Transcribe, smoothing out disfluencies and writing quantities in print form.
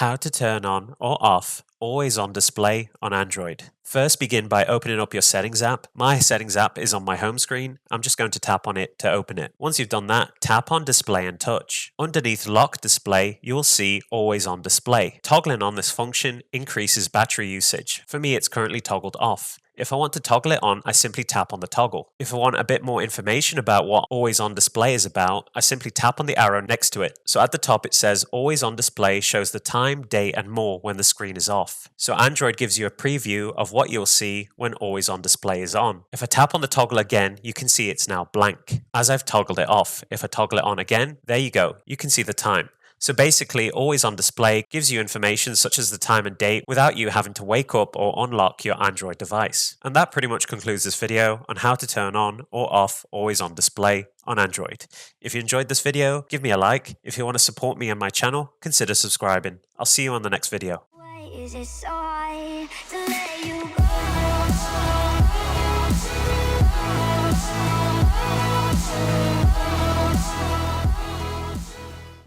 How to turn on or off Always On Display on Android. First, begin by opening up your Settings app. My Settings app is on my home screen. I'm just going to tap on it to open it. Once you've done that, tap on Display and Touch. Underneath Lock Display, you will see Always On Display. Toggling on this function increases battery usage. For me, it's currently toggled off. If I want to toggle it on, I simply tap on the toggle. If I want a bit more information about what Always On Display is about, I simply tap on the arrow next to it. So at the top it says Always On Display shows the time, date and more when the screen is off. So Android gives you a preview of what you'll see when Always On Display is on. If I tap on the toggle again, you can see it's now blank, as I've toggled it off. If I toggle it on again, there you go, you can see the time. So basically, Always On Display gives you information such as the time and date without you having to wake up or unlock your Android device. And that pretty much concludes this video on how to turn on or off Always On Display on Android. If you enjoyed this video, give me a like. If you want to support me and my channel, consider subscribing. I'll see you on the next video. Why is it so hard to let you go?